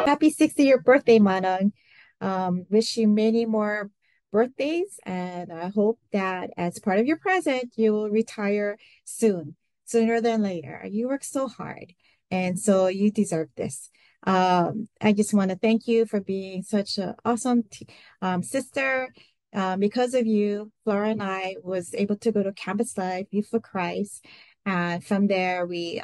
Happy 60th birthday, Manong. Wish you many more birthdays, and I hope that as part of your present, you will retire soon, sooner than later. You work so hard, and so you deserve this. I just want to thank you for being such an awesome sister. Because of you, Flora and I was able to go to Campus Life, Youth for Christ, and from there we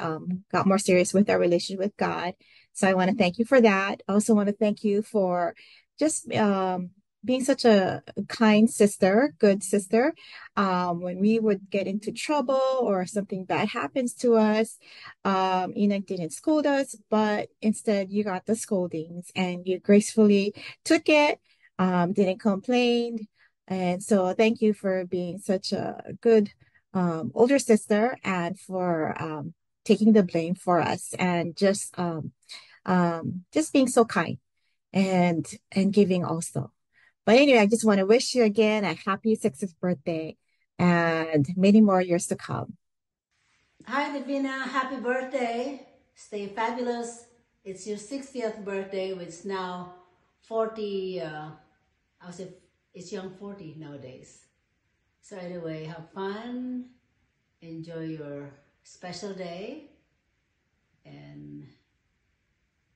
got more serious with our relationship with God. So I want to thank you for that. I also want to thank you for just being such a kind sister, good sister. When we would get into trouble or something bad happens to us, Enoch didn't scold us, but instead you got the scoldings and you gracefully took it, didn't complain. And so thank you for being such a good older sister and for taking the blame for us and just being so kind and giving also. But anyway, I just want to wish you again a happy 60th birthday and many more years to come. Hi, Divina. Happy birthday. Stay fabulous. It's your 60th birthday, which is now 40. I would say it's young 40 nowadays. So anyway, have fun. Enjoy your special day. And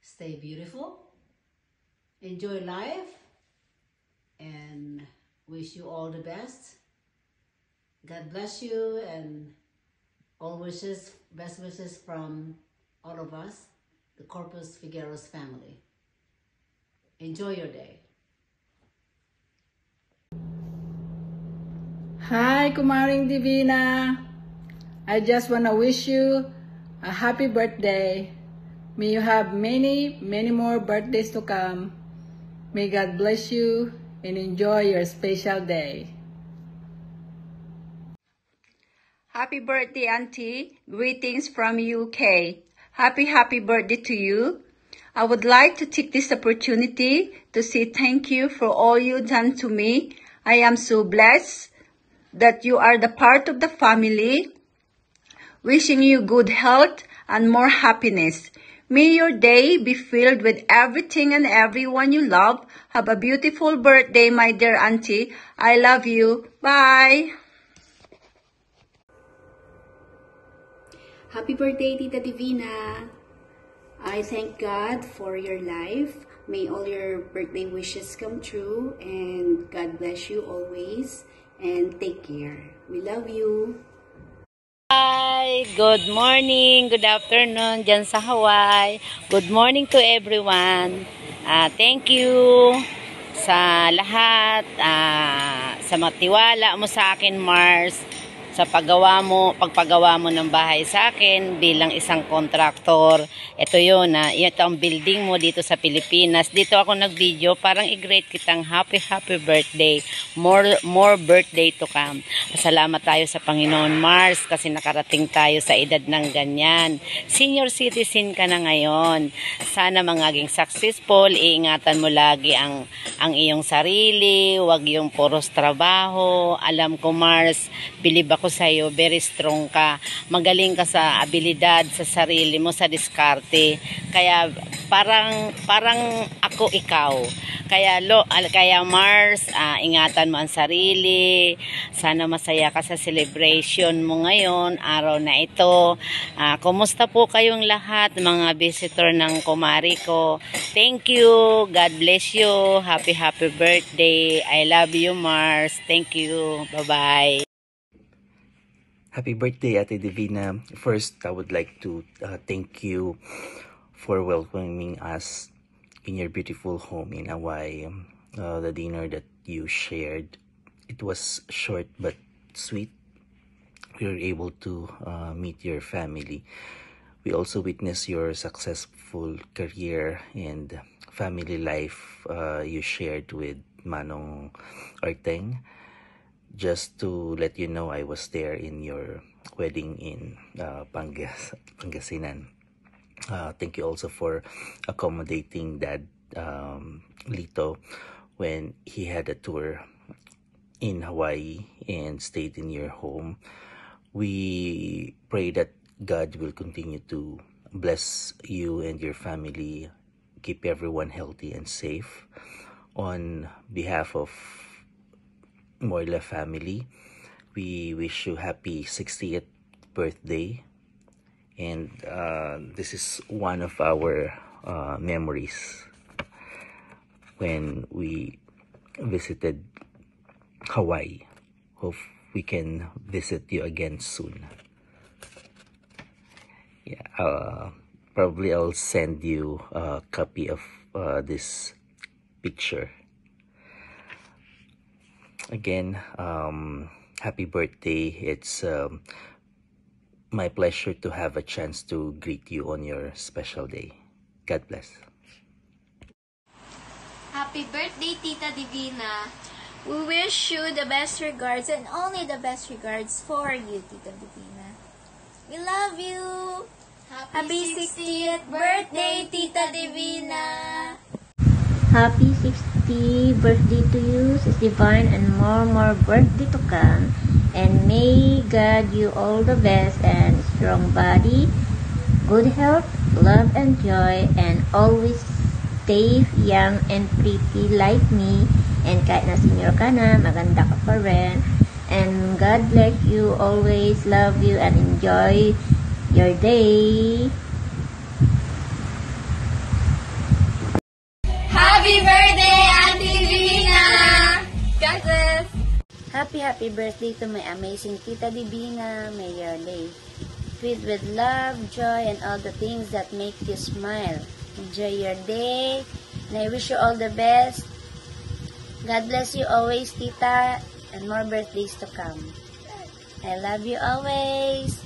stay beautiful. Enjoy life. And wish you all the best. God bless you and all wishes, best wishes from all of us, the Corpus Figueros family. Enjoy your day. Hi, Kumaring Divina. I just want to wish you a happy birthday. May you have many, many more birthdays to come. May God bless you and enjoy your special day. Happy birthday, Auntie. Greetings from UK. Happy birthday to you. I would like to take this opportunity to say thank you for all you done to me. I am so blessed that you are the part of the family. Wishing you good health and more happiness. May your day be filled with everything and everyone you love. Have a beautiful birthday, my dear Auntie. I love you. Bye. Happy birthday, Tita Divina! I thank God for your life. May all your birthday wishes come true and God bless you always and take care. We love you. Hi, good morning, good afternoon dyan sa Hawaii. Good morning to everyone. Thank you sa lahat, sa matiwala mo sa akin, Mars, sa pagpagawa mo ng bahay sa akin bilang isang kontraktor. Ito yun, ito ang building mo dito sa Pilipinas. Dito ako nag-video, parang i-greet kitang happy birthday. More birthday to come. Pasalamat tayo sa Panginoon, Mars, kasi nakarating tayo sa edad ng ganyan. Senior citizen ka na ngayon. Sana maging successful, iingatan mo lagi ang iyong sarili, wag yung puros trabaho. Alam ko, Mars, believe ako sa iyo, very strong ka. Magaling ka sa abilidad, sa sarili mo, sa diskarte. Kaya parang ako ikaw. Kaya Mars, ingatan mo ang sarili. Sana masaya ka sa celebration mo ngayon, araw na ito. Kumusta po kayong lahat, mga visitor ng kumari ko? Thank you. God bless you. Happy birthday. I love you, Mars. Thank you. Bye-bye. Happy birthday, Ate Divina. First, I would like to thank you for welcoming us in your beautiful home in Hawaii. The dinner that you shared, it was short but sweet. We were able to meet your family. We also witnessed your successful career and family life you shared with Manong Orteng. Just to let you know, I was there in your wedding in Pangasinan. Thank you also for accommodating Dad Lito when he had a tour in Hawaii and stayed in your home. We pray that God will continue to bless you and your family, keep everyone healthy and safe. On behalf of Moyla family, we wish you happy 60th birthday. And this is one of our memories when we visited Hawaii. Hope we can visit you again soon. Yeah, probably I'll send you a copy of this picture. Again, happy birthday. It's my pleasure to have a chance to greet you on your special day. God bless. Happy birthday, Tita Divina. We wish you the best regards and only the best regards for you, Tita Divina. We love you. Happy 60th birthday, Tita Divina. Happy 60th birthday to you, Sis Divine, and more birthday to come. And may God you all the best and strong body, good health, love and joy, and always stay young and pretty like me. And kahit na senior ka na, maganda ka pa rin. And God bless you, always love you, and enjoy your day. Happy birthday, Auntie Divina! God bless! Happy birthday to my amazing Tita Divina. May your day filled with love, joy, and all the things that make you smile. Enjoy your day, and I wish you all the best. God bless you always, Tita, and more birthdays to come. I love you always.